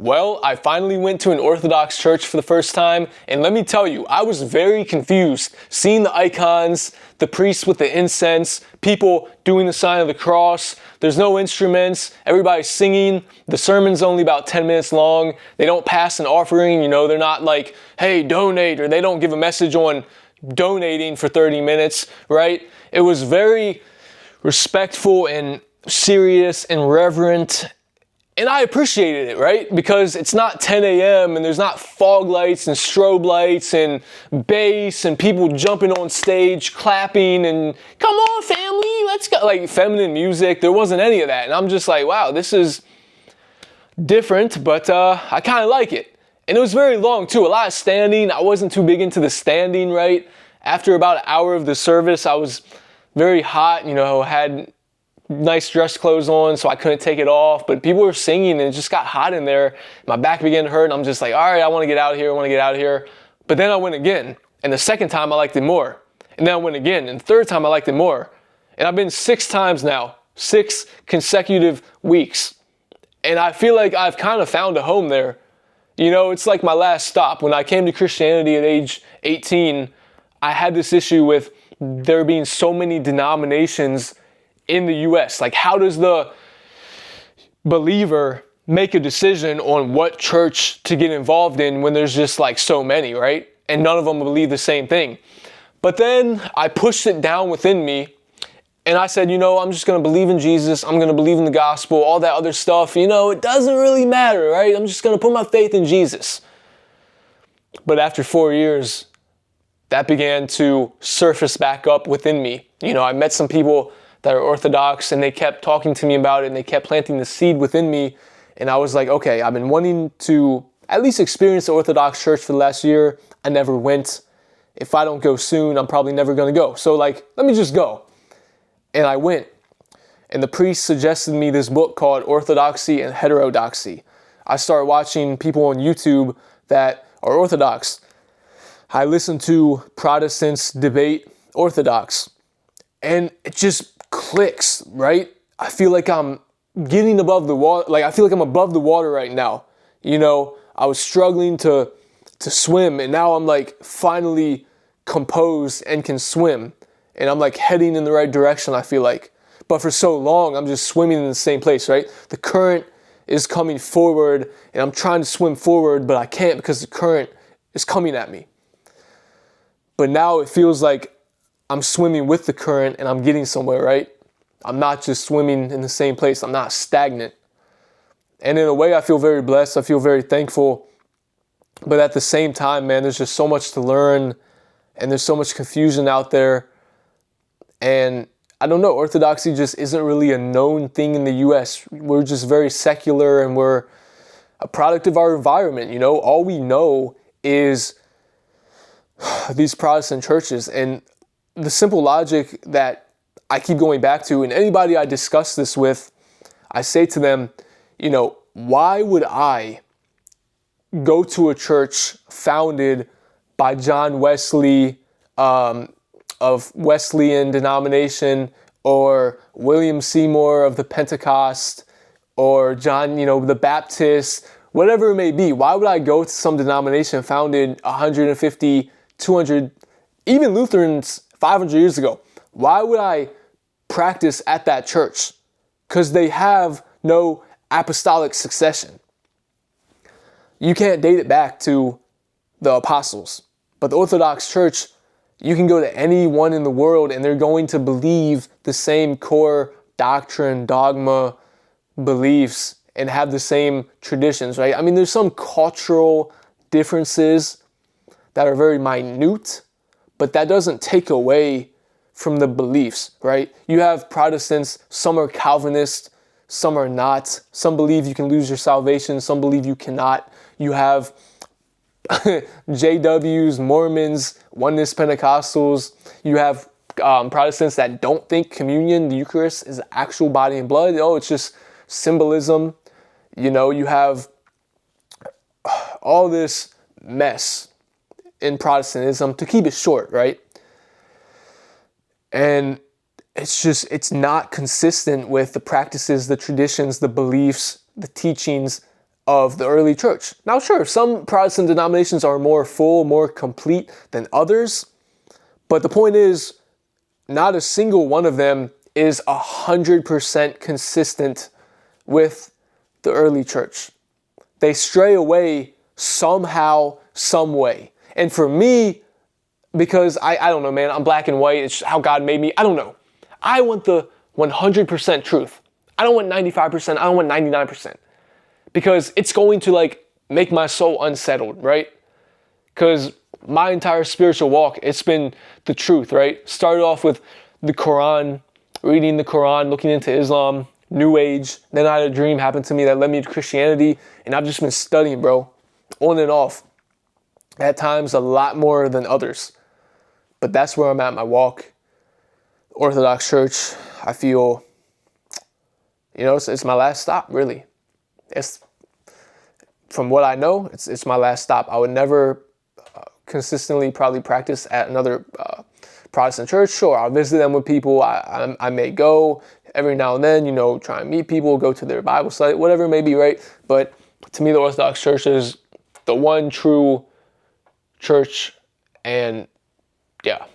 Well, I finally went to an Orthodox church for the first time, and let me tell you, I was very confused seeing the icons, the priests with the incense, people doing the sign of the cross. There's no instruments, everybody's singing. The sermon's only about 10 minutes long. They don't pass an offering, they're not like, hey, donate, or they don't give a message on donating for 30 minutes, right? It was very respectful and serious and reverent. And I appreciated it, right? Because it's not 10 a.m. and there's not fog lights and strobe lights and bass and people jumping on stage, clapping and come on family, let's go. Like feminine music. There wasn't any of that. And I'm just like, wow, this is different, but I kind of like it. And it was very long too. A lot of standing. I wasn't too big into the standing, right? After about an hour of the service, I was very hot, had nice dress clothes on, so I couldn't take it off, but people were singing and it just got hot in there. My back began to hurt and I'm just like, all right, I want to get out of here. But then I went again, and the second time I liked it more. And then I went again, and the third time I liked it more. And I've been 6 times now, 6 consecutive weeks. And I feel like I've kind of found a home there. It's like my last stop. When I came to Christianity at age 18, I had this issue with there being so many denominations in the U.S. Like, how does the believer make a decision on what church to get involved in when there's just like so many, right? And none of them believe the same thing. But then I pushed it down within me and I said, I'm just going to believe in Jesus. I'm going to believe in the gospel, all that other stuff. It doesn't really matter, right? I'm just going to put my faith in Jesus. But after 4 years, that began to surface back up within me. I met some people that are Orthodox and they kept talking to me about it and they kept planting the seed within me. And I was like, okay, I've been wanting to at least experience the Orthodox church for the last year. I never went. If I don't go soon, I'm probably never going to go. So let me just go. And I went. And the priest suggested me this book called Orthodoxy and Heterodoxy. I started watching people on YouTube that are Orthodox. I listened to Protestants debate Orthodox. And it just clicks, right? I feel like I'm getting above the water. I feel like I'm above the water right now. I was struggling to swim, and now I'm finally composed and can swim. And I'm heading in the right direction, I feel like. But for so long, I'm just swimming in the same place, right? The current is coming forward, and I'm trying to swim forward, but I can't because the current is coming at me. But now it feels like I'm swimming with the current and I'm getting somewhere, right? I'm not just swimming in the same place. I'm not stagnant. And in a way, I feel very blessed. I feel very thankful. But at the same time, man, there's just so much to learn and there's so much confusion out there. And I don't know, Orthodoxy just isn't really a known thing in the U.S. We're just very secular and we're a product of our environment, All we know is these Protestant churches. And the simple logic that I keep going back to, and anybody I discuss this with, I say to them, why would I go to a church founded by John Wesley of Wesleyan denomination, or William Seymour of the Pentecost, or John, the Baptist, whatever it may be? Why would I go to some denomination founded 150, 200, even Lutherans 500 years ago? Why would I practice at that church? Because they have no apostolic succession. You can't date it back to the apostles. But the Orthodox Church, you can go to anyone in the world and they're going to believe the same core doctrine, dogma, beliefs, and have the same traditions, right? I mean, there's some cultural differences that are very minute, but that doesn't take away from the beliefs, right? You have Protestants, some are Calvinist, some are not. Some believe you can lose your salvation, some believe you cannot. You have JWs, Mormons, Oneness Pentecostals. You have Protestants that don't think communion, the Eucharist, is actual body and blood. Oh, it's just symbolism. You have all this mess in Protestantism, to keep it short, right? And it's not consistent with the practices, the traditions, the beliefs, the teachings of the early church. Now, sure, some Protestant denominations are more full, more complete than others, but the point is, not a single one of them is 100% consistent with the early church. They stray away somehow, some way. And for me, because I don't know, man, I'm black and white, it's how God made me, I don't know. I want the 100% truth. I don't want 95%, I don't want 99%. Because it's going to like make my soul unsettled, right? Because my entire spiritual walk, it's been the truth, right? Started off with the Quran, reading the Quran, looking into Islam, New Age. Then I had a dream happen to me that led me to Christianity. And I've just been studying, bro, on and off. At times, a lot more than others. But that's where I'm at in my walk. Orthodox Church, I feel, it's my last stop, really. It's, from what I know, it's my last stop. I would never consistently probably practice at another Protestant church. Sure, I'll visit them with people. I may go every now and then, try and meet people, go to their Bible study, whatever it may be, right? But to me, the Orthodox Church is the one true church, and yeah,